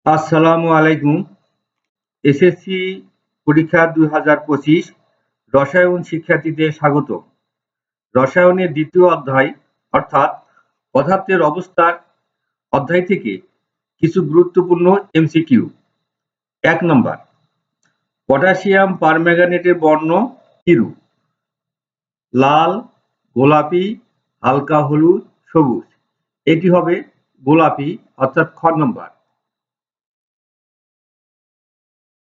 আসসালামু আলাইকুম। এসএসসি পরীক্ষা ২০২৫ রসায়ন শিক্ষার্থীদের স্বাগত। রসায়নের দ্বিতীয় অধ্যায় অর্থাৎ পদার্থের অবস্থার অধ্যায় থেকে কিছু গুরুত্বপূর্ণ এমসিকিউ। ১ নম্বর, পটাশিয়াম পারম্যাঙ্গানেটের বর্ণ কিরূপ? লাল, গোলাপি, হালকা হলুদ, সবুজ। এটি হবে গোলাপি অর্থাৎ খ নম্বর।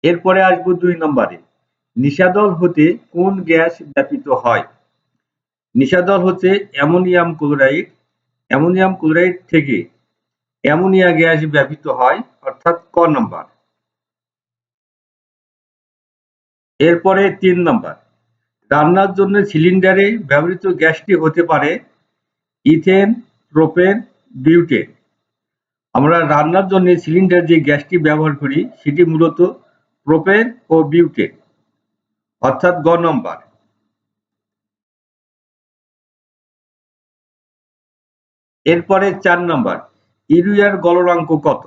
এরপরে আসবো ২ নম্বরে। নিশাদল হতে কোন গ্যাস ব্যাপিত হয়? নিশাদল হচ্ছে অ্যামোনিয়াম ক্লোরাইড। অ্যামোনিয়াম ক্লোরাইড থেকে অ্যামোনিয়া গ্যাস ব্যাপিত হয় অর্থাৎ ক নম্বর। এরপরে ৩ নম্বর, রান্নার জন্য সিলিন্ডারে ব্যবহৃত গ্যাসটি হতে পারে ইথেন, প্রোপেন, বিউটেন। আমরা রান্নার জন্য সিলিন্ডার যে গ্যাসটি ব্যবহার করি সেটি মূলত প্রোপেন ও বিউটেন অর্থাৎ গ নম্বর। এরপরে ৪ নম্বর, ইউরিয়ার গলনাঙ্ক কত?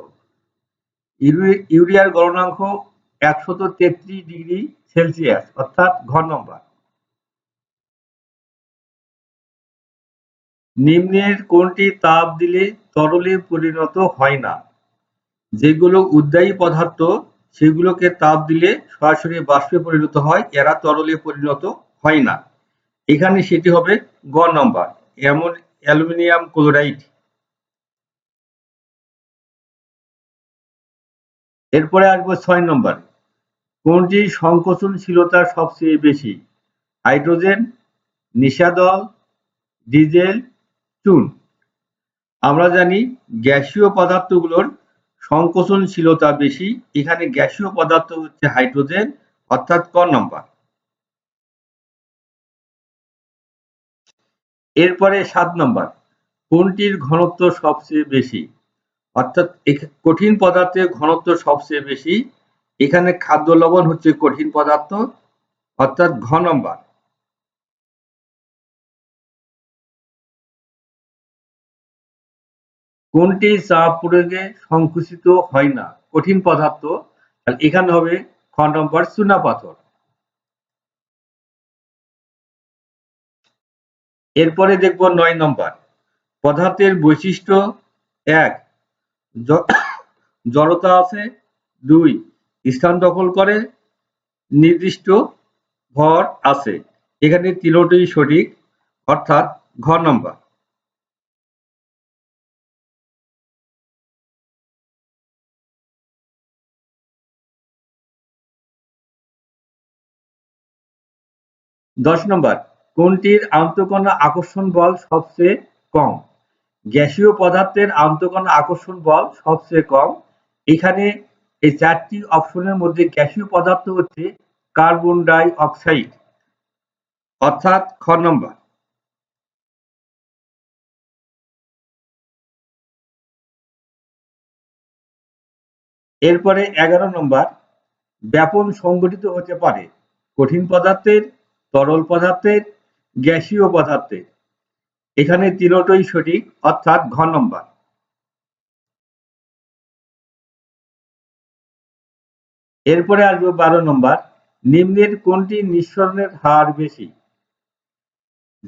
ইউরিয়ার গলনাঙ্ক ১৩৩°C অর্থাৎ ঘ নম্বর। নিম্নের কোনটি তাপ দিলে তরলে পরিণত হয় না? যেগুলো উদ্বায়ী পদার্থ সেগুলোকে তাপ দিলে সরাসরি বাষ্পে পরিণত হয়, এরা তরলে পরিণত হয় না। এখানে সেটি হবে গ নম্বর, অ্যালুমিনিয়াম ক্লোরাইড। এরপরে আসবো ৬ নম্বর, কোনটির সংকোচনশীলতা সবচেয়ে বেশি? হাইড্রোজেন, নিশাদল, ডিজেল, চুন। আমরা জানি গ্যাসীয় পদার্থগুলোর সংকোচনশীলতা বেশি। এখানে গ্যাসীয় পদার্থ হচ্ছে হাইড্রোজেন অর্থাৎ ক নম্বর। এরপরে ৭ নম্বর, কোনটির ঘনত্ব সবচেয়ে বেশি? অর্থাৎ কঠিন পদার্থের ঘনত্ব সবচেয়ে বেশি। এখানে খাদ্য লবণ হচ্ছে কঠিন পদার্থ অর্থাৎ ঘ নম্বর। কোনটি চাপ প্রয়োগে সংকুচিত হয় না? কঠিন পদার্থ। এখানে হবে খ নম্বর চুনাপাথর। এরপরে দেখব ৯ নম্বর, পদার্থের বৈশিষ্ট্য ১, জড়তা আছে, ২, স্থান দখল করে, নির্দিষ্ট ভর আছে। এখানে তিনটিই সঠিক অর্থাৎ ঘ নম্বর। দশ নম্বর, কোনটির আন্তঃকণা আকর্ষণ বল সবচেয়ে কম? গ্যাসীয় পদার্থের আন্তঃকণা আকর্ষণ বল সবচেয়ে কম। এখানে এই ৪টি অপশনের মধ্যে গ্যাসীয় পদার্থ হচ্ছে কার্বন ডাই অক্সাইড অর্থাৎ খ নম্বর। এরপরে ১১ নম্বর, ব্যাপন সংগঠিত হতে পারে কঠিন পদার্থের, তরল পদার্থের, গ্যাসীয় পদার্থের। এখানে তিনটোই সঠিক অর্থাৎ ঘ নম্বর। এরপরে আসবে ১২ নম্বর, নিম্নের কোনটি নিঃসরণের হার বেশি?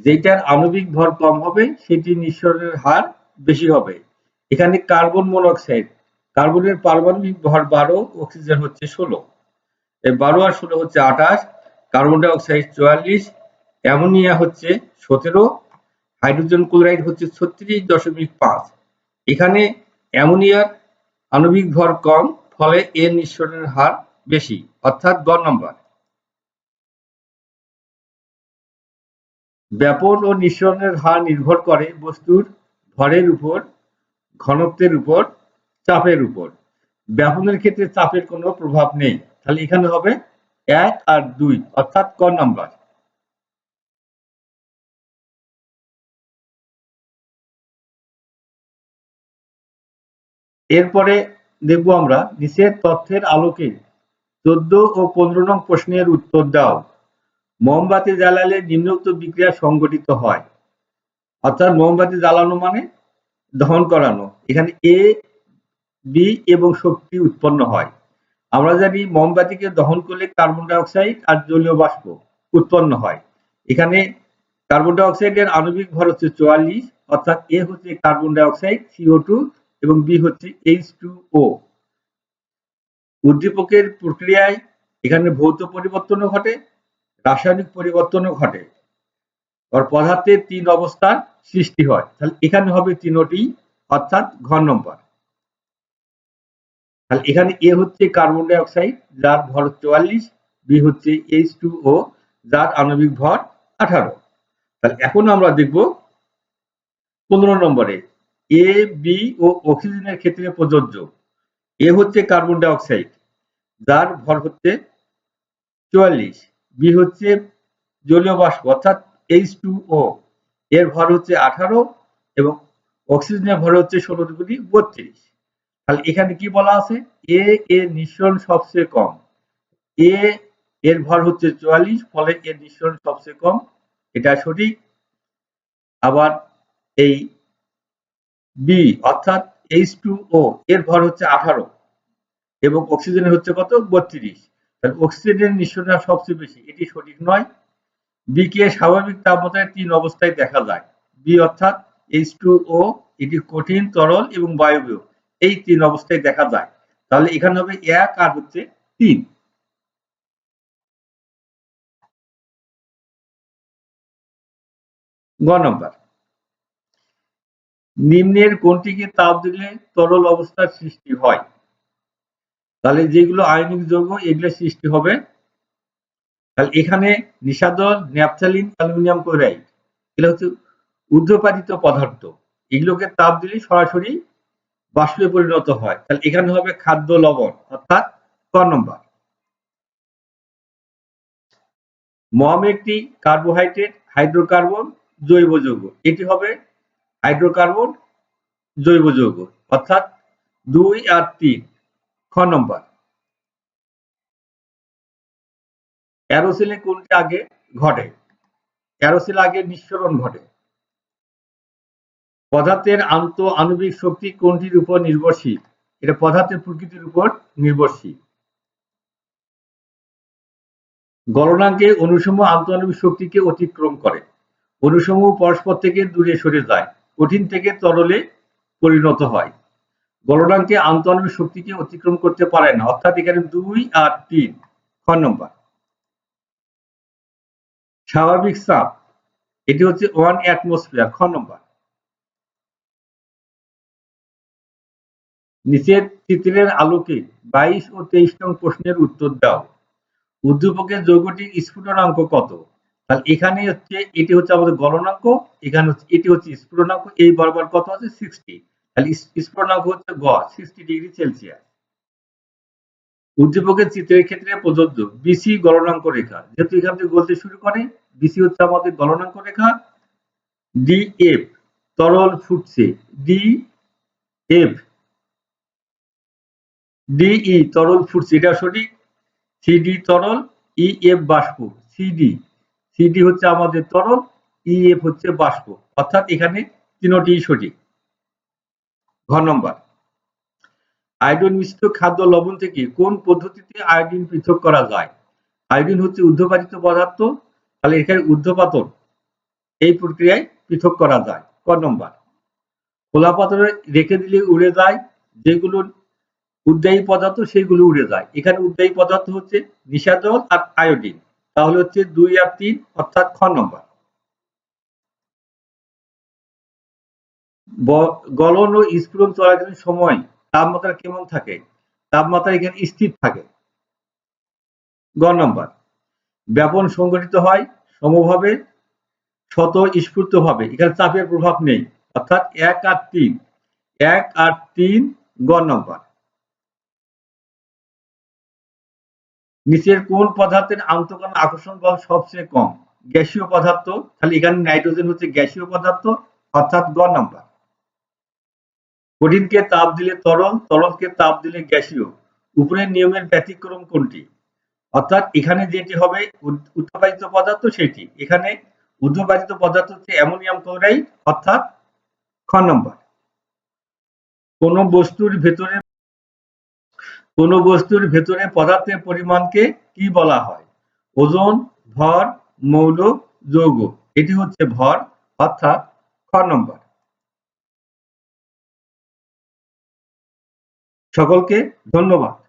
যেটার আণবিক ভর কম হবে সেটি নিঃসরণের হার বেশি হবে। এখানে কার্বন মনোক্সাইড, কার্বনের পারমাণবিক ভর ১২, অক্সিজেন হচ্ছে ১৬। ১২ আর ১৬ হচ্ছে ২৮, কার্বন ডাই অক্সাইড ৪৪, অ্যামোনিয়া হচ্ছে ১৭, হাইড্রোজেন ক্লোরাইড হচ্ছে ৩৬.৫। এখানে অ্যামোনিয়ার আণবিক ভর কম, ফলে এর নিঃসরণের হার বেশি অর্থাৎ গ নম্বর। ব্যাপন ও নিঃসরণের হার নির্ভর করে বস্তুর ভরের উপর, ঘনত্বের উপর, চাপের উপর। ব্যাপনের ক্ষেত্রে চাপের কোনো প্রভাব নেই। তাহলে এখানে হবে ১ আর ২ অর্থাৎ ক নম্বর। এরপরে দেখব আমরা নিচের তথ্যের আলোকে ১৪ ও ১৫ নং প্রশ্নের উত্তর দাও। মোমবাতি জ্বালালে নিম্নোক্ত বিক্রিয়া সংঘটিত হয়। অর্থাৎ মোমবাতি জ্বালানো মানে দহন করানো। এখানে এ বি এবং শক্তি উৎপন্ন হয়। আমরা জানি মোমবাতিকে দহন করলে কার্বন ডাই অক্সাইড আর জলীয় বাষ্প উৎপন্ন হয়। এখানে কার্বন ডাই অক্সাইডের আণবিক ভর হচ্ছে 44, অর্থাৎ এ হচ্ছে কার্বন ডাই অক্সাইড CO2 এবং বি হচ্ছে H2O। উদ্দীপকের প্রক্রিয়ায় এখানে ভৌত পরিবর্তনও ঘটে, রাসায়নিক পরিবর্তনও ঘটে। আর পদার্থের 3 অবস্থার সৃষ্টি হয়। তাহলে এখানে হবে 3টি, অর্থাৎ ঘ নম্বর। তাহলে এখানে এ হচ্ছে কার্বন ডাই অক্সাইড যার ভর 44, বি হচ্ছে H2O যার আণবিক ভর 18। তাহলে এখন আমরা দেখব 15 নম্বরে এ, বি ও অক্সিজেনের ক্ষেত্রে প্রযোজ্য। এ হচ্ছে কার্বন ডাই অক্সাইড যার ভর হচ্ছে 44, বি হচ্ছে জলীয় বাষ্প অর্থাৎ H2O এর ভর হচ্ছে 18 এবং অক্সিজেনের ভর হচ্ছে 16 দুগুণী 32। তাহলে এখানে কি বলা আছে, এ এর নিঃসরণ সবচেয়ে কম, এ এর ভর হচ্ছে 44, ফলে এর নিঃসরণ সবচেয়ে কম, এটা সঠিক। আবার এই বি অর্থাৎ H2O এর ভর হচ্ছে 18 এবং অক্সিজেনের হচ্ছে কত 32, তাহলে অক্সিজেনের নিঃসরণ সবচেয়ে বেশি, এটি সঠিক নয়। বি কে স্বাভাবিক তাপমাত্রায় 3 অবস্থায় দেখা যায়। বি অর্থাৎ H2O এটি কঠিন, তরল এবং বায়বীয়, এই 3 অবস্থায় দেখা যায়। তাহলে এখানে হবে 1 আর হচ্ছে 3। গ নম্বর, নিম্নের কোনটিকে তাপ দিলে তরল অবস্থার সৃষ্টি হয়? তাহলে যেগুলো আয়নিক যৌগ এগুলো সৃষ্টি হবে। তাহলে এখানে নিশাদল, ন্যাপথালিন, অ্যালুমিনিয়াম ক্লোরাইড এগুলো হচ্ছে ঊর্ধ্বপাতিত পদার্থ, এগুলোকে তাপ দিলে সরাসরি বাষ্পে পরিণত হয়। তাহলে এখানে হবে খাদ্য লবণ, অর্থাৎ ক নম্বর। মম একটি কার্বোহাইড্রেট, হাইড্রোকার্বন, জৈব যৌগ, এটি হবে হাইড্রোকার্বন জৈব যৌগ, অর্থাৎ 2 আর 3, খ নম্বর। অ্যারোসেলে কোনটি আগে ঘটে? অ্যারোসেল আগে নিঃসরণ ঘটে। পদার্থের আণবিক শক্তি কোনটির উপর নির্ভরশীল? এটা পদার্থের প্রকৃতির উপর নির্ভরশীল। গলনাঙ্কে অণুসমূহ আন্তঃআণবিক শক্তিকে অতিক্রম করে। অণুসমূহ পরস্পর থেকে দূরে সরে যায়, কঠিন থেকে তরলে পরিণত হয়। গলনাঙ্কে আন্তঃআণবিক শক্তিকে অতিক্রম করতে পারে না, অর্থাৎ এখানে 2 আর 3, খ নম্বর। স্বাভাবিক চাপ এটি হচ্ছে 1 অ্যাটমসফিয়ার, খ নম্বর। নিচের চিত্রের আলোকে 22 ও 23 নং প্রশ্নের উত্তর দাও। উদ্দীপকের যৌগটির স্ফুটনাঙ্ক কত? তাহলে এখানে হচ্ছে এটি হচ্ছে আমাদের গলনাঙ্ক, এখানে হচ্ছে এটি হচ্ছে স্ফুটনাঙ্ক, এই বরাবর কত আছে 60, তাহলে স্ফুটনাঙ্ক হচ্ছে গ 60 ডিগ্রি সেলসিয়াস। উদ্দীপকের চিত্রের ক্ষেত্রে প্রযোজ্য বিসি গলনাঙ্ক রেখা, যেহেতু এখান থেকে গলতে শুরু করে, বিসি হচ্ছে আমাদের গলনাঙ্ক রেখা। ডিএফ তরল ফুটছে, ডিএফ ডিই তরল ফুটছে, এটা সঠিক। সিডি তরল, ইএফ বাষ্প, সিডি সিডি হচ্ছে আমাদের তরল, ইএফ হচ্ছে বাষ্প, অর্থাৎ এখানে তিনটি সঠিক। ঘ নম্বর, আয়োডিন মিশ্রিত খাদ্য লবণ থেকে কোন পদ্ধতিতে আয়োডিন পৃথক করা যায়? আয়োডিন হচ্ছে ঊর্ধ্বপাতিত পদার্থ, তাহলে এখানে ঊর্ধ্বপাতন এই প্রক্রিয়ায় পৃথক করা যায়। ক নম্বর, খোলা পাত্রে রেখে দিলে উড়ে যায়, যেগুলো উদ্বায়ী পদার্থ সেগুলো উড়ে যায়। এখানে উদ্বায়ী পদার্থ হচ্ছে নিশাদল আর আয়োডিন, তাহলে হচ্ছে 2 আর 3, অর্থাৎ খ নম্বর। গলন ও স্ফুটন চলাকালীন সময় তাপমাত্রা কেমন থাকে? তাপমাত্রা এখানে স্থির থাকে। গ নম্বর, ব্যাপন সংঘটিত হয় সমভাবে, স্বতঃস্ফূর্ত ভাবে, এখানে চাপের প্রভাব নেই, অর্থাৎ 1 আর 3, 1 আর 3, গ নম্বর। নিচের কোন পদার্থের আন্তঃকণ আকর্ষণ বল সবচেয়ে কম? গ্যাসীয় পদার্থ, তাহলে এখানে নাইট্রোজেন হচ্ছে গ্যাসীয় পদার্থ, অর্থাৎ গ নম্বর। কঠিনকে তাপ দিলে তরল, তরলকে তাপ দিলে গ্যাসীয়, উপরের নিয়মের ব্যতিক্রম কোনটি? অর্থাৎ এখানে যেটি হবে উৎপাদিত পদার্থ সেটি, এখানে উৎপাদিত পদার্থ হচ্ছে অ্যামোনিয়াম ক্লোরাইড, অর্থাৎ খ নম্বর। কোন বস্তুর ভেতরে কোনো বস্তুর ভেতরে পদার্থের পরিমাণকে কি বলা হয়? ওজন, ভর, মৌল, যৌগ। এটি হচ্ছে ভর, অর্থাৎ খ নম্বর। সকলকে ধন্যবাদ।